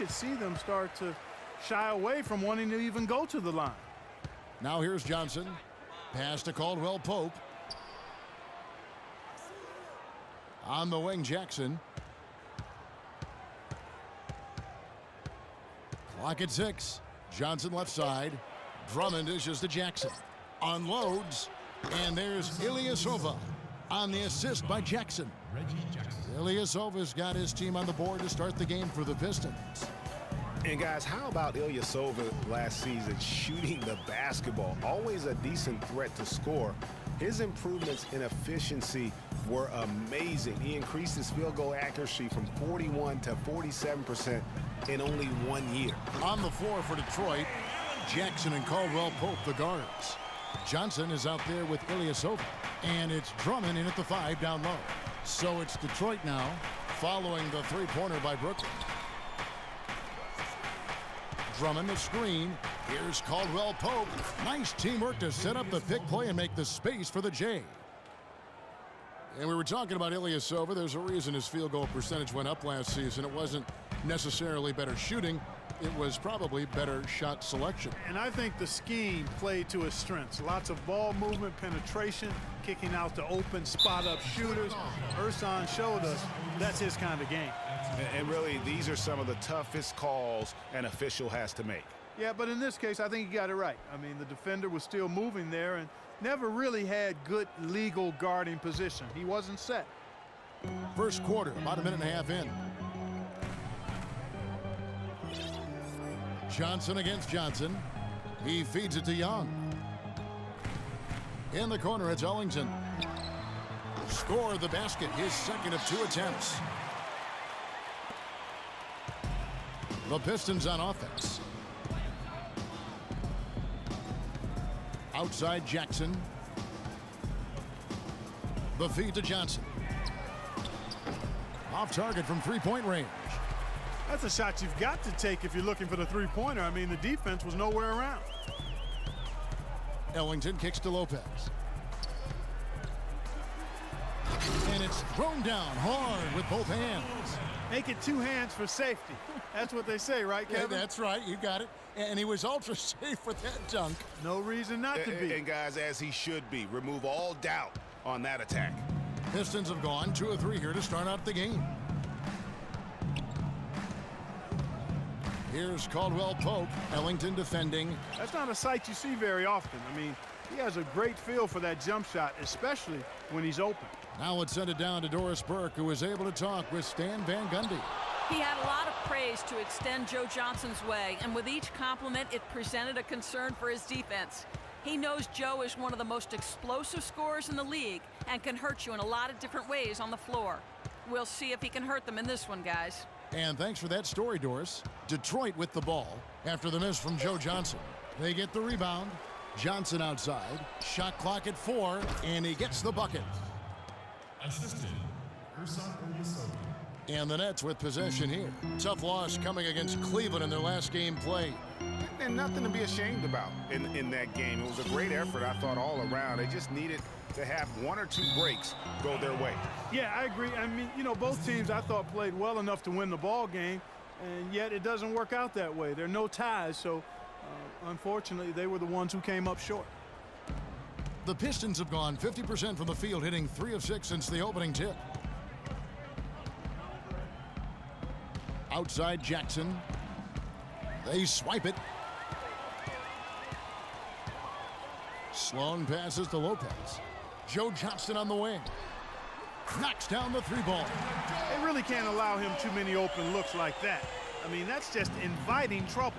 could see them start to shy away from wanting to even go to the line. Now here's Johnson. Pass to Caldwell Pope. On the wing, Jackson. Clock at 6. Johnson left side. Drummond dishes to Jackson. Unloads. And there's Ilyasova on the assist by Jackson. Ilyasova's got his team on the board to start the game for the Pistons. And guys, how about Ilyasova last season shooting the basketball? Always a decent threat to score. His improvements in efficiency were amazing. He increased his field goal accuracy from 41 to 47% in only 1 year. On the floor for Detroit, Jackson and Caldwell Pope, the guards. Johnson is out there with Ilyasova. And it's Drummond in at the 5 down low. So it's Detroit now, following the three-pointer by Brooklyn. Drummond the screen. Here's Caldwell Pope. Nice teamwork to set up the pick play and make the space for the J. And we were talking about Ilyasova. There's a reason his field goal percentage went up last season. It wasn't necessarily better shooting. It was probably better shot selection. And I think the scheme played to his strengths. Lots of ball movement, penetration, kicking out to open spot-up shooters. Ersan showed us that's his kind of game. And really, these are some of the toughest calls an official has to make. Yeah, but in this case, I think he got it right. I mean, the defender was still moving there and never really had good legal guarding position. He wasn't set. First quarter, about a minute and a half in. Johnson against Johnson. He feeds it to Young. In the corner, it's Ellington. Score the basket, his second of 2 attempts. The Pistons on offense. Outside Jackson. The feed to Johnson. Off target from three-point range. That's a shot you've got to take if you're looking for the three-pointer. I mean, the defense was nowhere around. Ellington kicks to Lopez. And it's thrown down hard with both hands. Make it 2 hands for safety. That's what they say, right, Kevin? Yeah, that's right. You got it. And he was ultra safe with that dunk. No reason not to be. And guys, as he should be, remove all doubt on that attack. Pistons have gone 2 of 3 here to start out the game. Here's Caldwell Pope. Ellington defending. That's not a sight you see very often. I mean, he has a great feel for that jump shot, especially when he's open. Now let's send it down to Doris Burke, who was able to talk with Stan Van Gundy. He had a lot of praise to extend Joe Johnson's way, and with each compliment, it presented a concern for his defense. He knows Joe is one of the most explosive scorers in the league and can hurt you in a lot of different ways on the floor. We'll see if he can hurt them in this one, guys. And thanks for that story, Doris. Detroit with the ball after the miss from Joe Johnson. They get the rebound. Johnson outside. Shot clock at 4, and he gets the bucket. Assistant, Ersan Ilyasova. And the Nets with possession here. Tough loss coming against Cleveland in their last game played. And nothing to be ashamed about in that game. It was a great effort, I thought, all around. They just needed to have 1 or 2 breaks go their way. Yeah, I agree. I mean, you know, both teams I thought played well enough to win the ball game, and yet it doesn't work out that way. There are no ties, so unfortunately they were the ones who came up short. The Pistons have gone 50% from the field, hitting 3 of 6 since the opening tip. Outside Jackson. They swipe it. Sloan passes to Lopez. Joe Johnston on the wing. Knocks down the 3-ball. They really can't allow him too many open looks like that. I mean, that's just inviting trouble.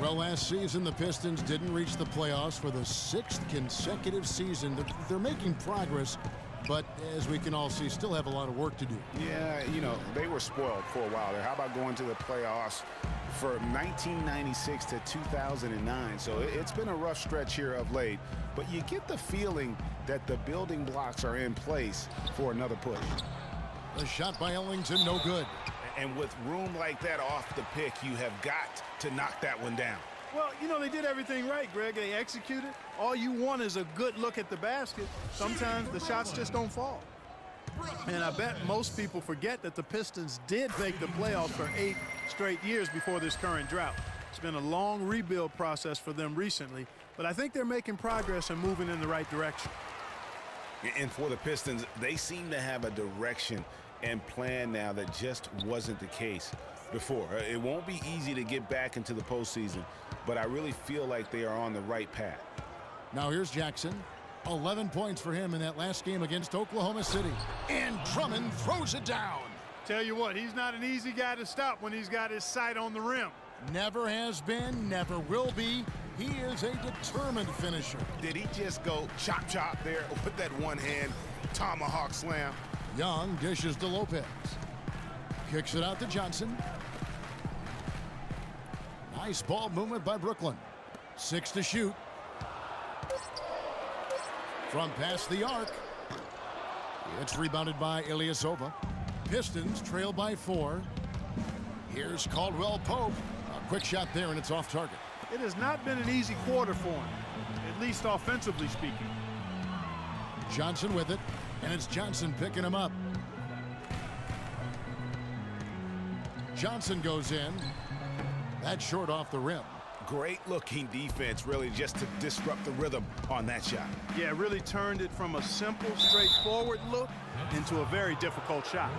Well, last season, the Pistons didn't reach the playoffs for the 6th consecutive season. They're making progress, but as we can all see, still have a lot of work to do. Yeah, you know, they were spoiled for a while there. How about going to the playoffs for 1996 to 2009? So it's been a rough stretch here of late, but you get the feeling that the building blocks are in place for another push. The shot by Ellington, no good. And with room like that off the pick, you have got to knock that one down. Well, you know, they did everything right, Greg. They executed. All you want is a good look at the basket. Sometimes the shots just don't fall. And I bet most people forget that the Pistons did make the playoffs for 8 straight years before this current drought. It's been a long rebuild process for them recently, but I think they're making progress and moving in the right direction. And for the Pistons, they seem to have a direction and plan now that just wasn't the case before. It won't be easy to get back into the postseason, but I really feel like they are on the right path. Now here's Jackson. 11 points for him in that last game against Oklahoma City. And Drummond throws it down. Tell you what, he's not an easy guy to stop when he's got his sight on the rim. Never has been, never will be. He is a determined finisher. Did he just go chop chop there with that one hand tomahawk slam? Young dishes to Lopez. Kicks it out to Johnson. Nice ball movement by Brooklyn. 6 to shoot. From past the arc. It's rebounded by Ilyasova. Pistons trail by 4. Here's Caldwell Pope. A quick shot there, and it's off target. It has not been an easy quarter for him, at least offensively speaking. Johnson with it, and it's Johnson picking him up. Johnson goes in. That's short off the rim. Great looking defense, really, just to disrupt the rhythm on that shot. Yeah, really turned it from a simple, straightforward look into a very difficult shot.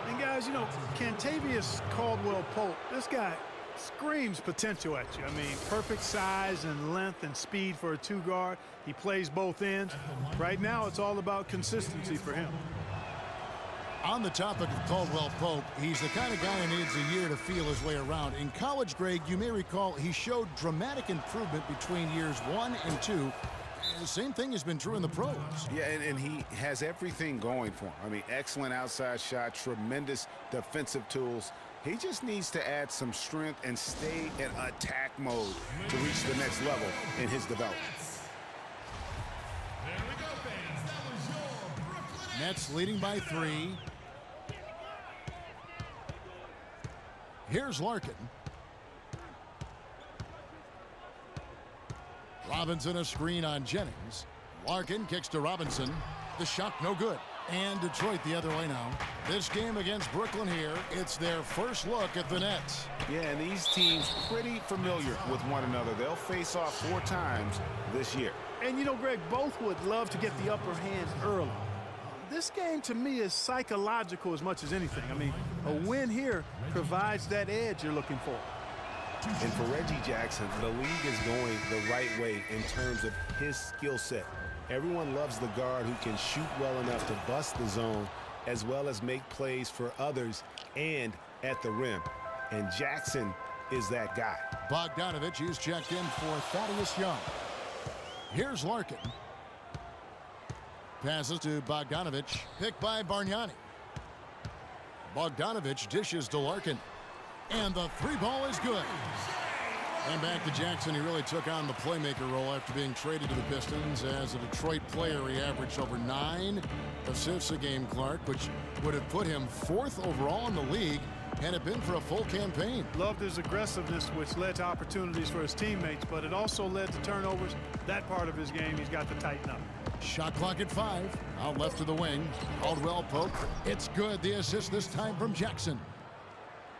And guys, you know, Kentavious Caldwell-Pope, this guy screams potential at you. I mean, perfect size and length and speed for a 2-guard. He plays both ends. Right now, it's all about consistency for him. On the topic of Caldwell Pope, he's the kind of guy who needs a year to feel his way around. In college, Greg, you may recall he showed dramatic improvement between years 1 and 2. The same thing has been true in the pros. Yeah, and he has everything going for him. I mean, excellent outside shot, tremendous defensive tools. He just needs to add some strength and stay in attack mode to reach the next level in his development. There we go, fans. That was your Brooklyn Nets leading by 3. Here's Larkin. Robinson a screen on Jennings. Larkin kicks to Robinson. The shot no good. And Detroit the other way now. This game against Brooklyn here, it's their first look at the Nets. Yeah, and these teams pretty familiar with one another. They'll face off 4 times this year. And you know, Greg, both would love to get the upper hand early. This game to me is psychological as much as anything. I mean, a win here provides that edge you're looking for. And for Reggie Jackson, the league is going the right way in terms of his skill set. Everyone loves the guard who can shoot well enough to bust the zone as well as make plays for others and at the rim. And Jackson is that guy. Bogdanovich is checked in for Thaddeus Young. Here's Larkin. Passes to Bogdanovich. Picked by Bargnani. Bogdanovich dishes to Larkin. And the 3-ball is good. And back to Jackson. He really took on the playmaker role after being traded to the Pistons. As a Detroit player, he averaged over 9 assists a game, Clark, which would have put him 4th overall in the league had it been for a full campaign. Loved his aggressiveness, which led to opportunities for his teammates, but it also led to turnovers. That part of his game he's got to tighten up. Shot clock at 5. Out left to the wing. Caldwell Pope. It's good. The assist this time from Jackson.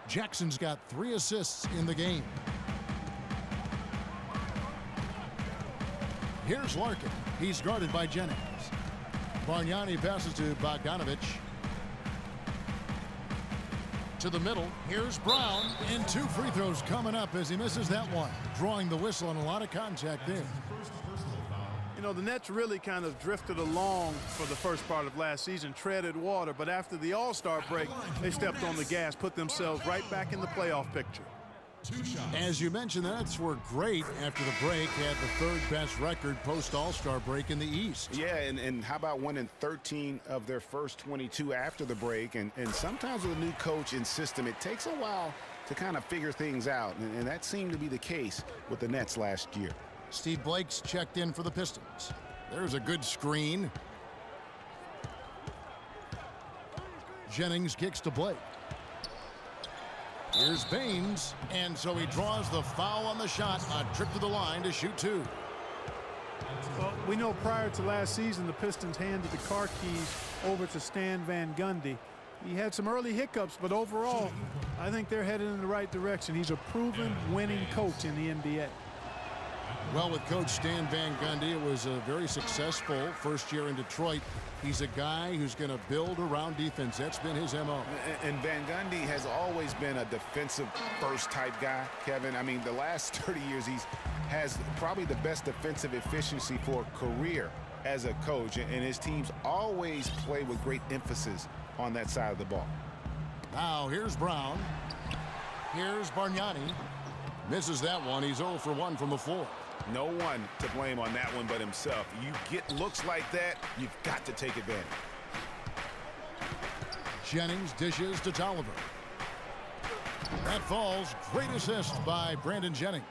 Jackson's got 3 assists in the game. Here's Larkin. He's guarded by Jennings. Bargnani passes to Bogdanovich. To the middle. Here's Brown. And 2 free throws coming up as he misses that one. Drawing the whistle and a lot of contact there. You know, the Nets really kind of drifted along for the first part of last season, treaded water, but after the All-Star break, they stepped on the gas, put themselves right back in the playoff picture. As you mentioned, the Nets were great after the break, had the 3rd best record post-All-Star break in the East. Yeah, and how about winning 13 of their first 22 after the break? And sometimes with a new coach and system, it takes a while to kind of figure things out, and that seemed to be the case with the Nets last year. Steve Blake's checked in for the Pistons. There's a good screen. Jennings kicks to Blake. Here's Baines, and so he draws the foul on the shot. A trip to the line to shoot 2. Well, we know prior to last season, the Pistons handed the car keys over to Stan Van Gundy. He had some early hiccups, but overall, I think they're headed in the right direction. He's a proven winning coach in the NBA. Well, with Coach Stan Van Gundy, it was a very successful first year in Detroit. He's a guy who's going to build around defense. That's been his MO. And Van Gundy has always been a defensive first type guy, Kevin. I mean, the last 30 years, has probably the best defensive efficiency for a career as a coach. And his teams always play with great emphasis on that side of the ball. Now, here's Brown. Here's Bargnani. Misses that one. He's 0 for 1 from the floor. No one to blame on that one but himself. You get looks like that, you've got to take advantage. Jennings dishes to Tolliver. That falls. Great assist by Brandon Jennings.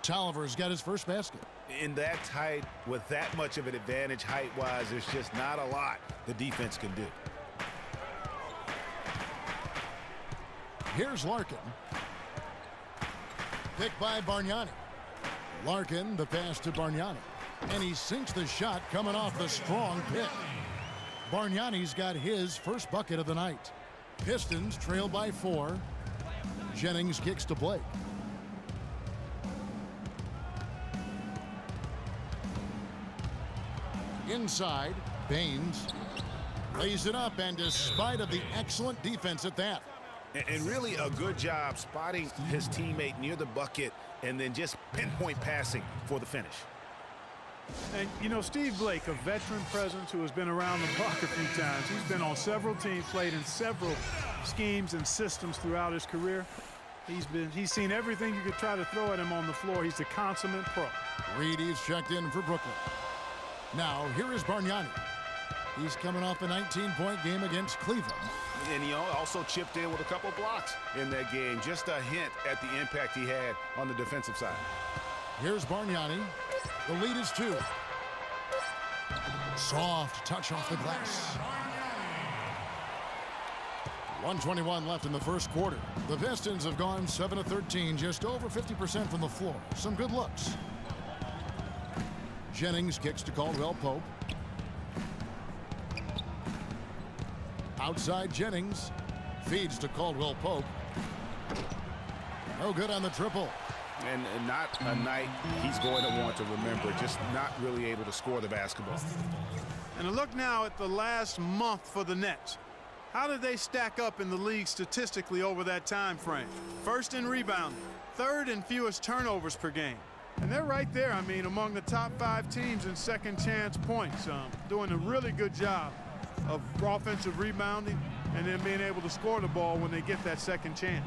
Tolliver's got his first basket. In that tight, with that much of an advantage height-wise, there's just not a lot the defense can do. Here's Larkin. Picked by Bargnani. Larkin, the pass to Bargnani. And he sinks the shot coming off the strong pick. Bargnani's got his first bucket of the night. Pistons trail by 4. Jennings kicks to Blake. Inside, Baines lays it up, and despite of the excellent defense at that. And really a good job spotting his teammate near the bucket and then just pinpoint passing for the finish. And, you know, Steve Blake, a veteran presence who has been around the block a few times. He's been on several teams, played in several schemes and systems throughout his career. He's seen everything you could try to throw at him on the floor. He's the consummate pro. Reedy's checked in for Brooklyn. Now, here is Bargnani. He's coming off a 19-point game against Cleveland. And he also chipped in with a couple blocks in that game. Just a hint at the impact he had on the defensive side. Here's Bargnani. The lead is 2. Soft touch off the glass. 1:21 left in the first quarter. The Pistons have gone 7 of 13, just over 50% from the floor. Some good looks. Jennings kicks to Caldwell Pope. Outside Jennings. Feeds to Caldwell Pope. No good on the triple. And not a night he's going to want to remember. Just not really able to score the basketball. And a look now at the last month for the Nets. How did they stack up in the league statistically over that time frame? First in rebounding, third in fewest turnovers per game. And they're right there, I mean, among the top 5 teams in second chance points. Doing a really good job of offensive rebounding and then being able to score the ball when they get that second chance.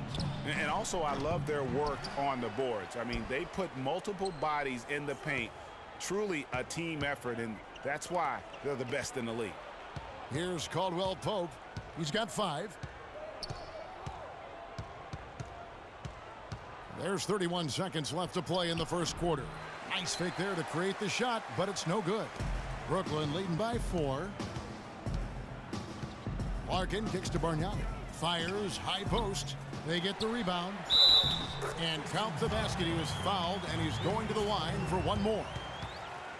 And also, I love their work on the boards. I mean, they put multiple bodies in the paint. Truly a team effort, and that's why they're the best in the league. Here's Caldwell Pope. He's got 5. There's 31 seconds left to play in the first quarter. Nice fake there to create the shot, but it's no good. Brooklyn leading by 4. Larkin kicks to Bargnani. Fires, high post. They get the rebound. And count the basket. He was fouled, and he's going to the line for one more.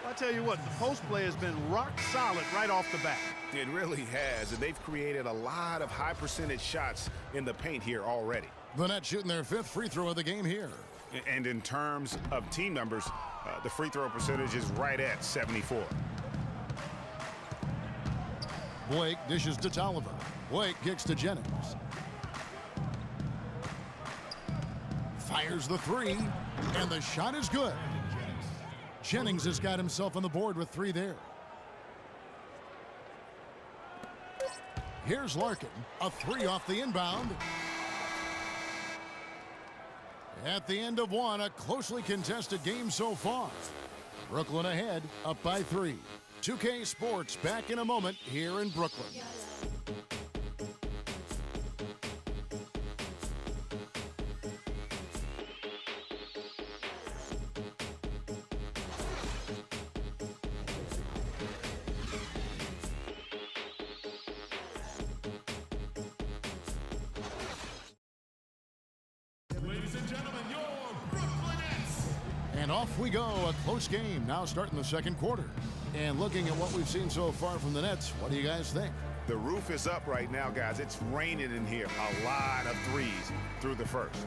Well, I tell you what, the post play has been rock solid right off the bat. It really has, and they've created a lot of high percentage shots in the paint here already. The Nets shooting their 5th free throw of the game here. And in terms of team numbers, the free throw percentage is right at 74. Blake dishes to Tolliver. Blake kicks to Jennings. Fires the 3, and the shot is good. Jennings has got himself on the board with 3 there. Here's Larkin. A 3 off the inbound. At the end of 1, a closely contested game so far. Brooklyn ahead, up by 3. 2K Sports back in a moment here in Brooklyn. Ladies and gentlemen, your Brooklyn Nets. And off we go. A close game now starting the second quarter. And looking at what we've seen so far from the Nets, what do you guys think? The roof is up right now, guys. It's raining in here. A lot of threes through the first.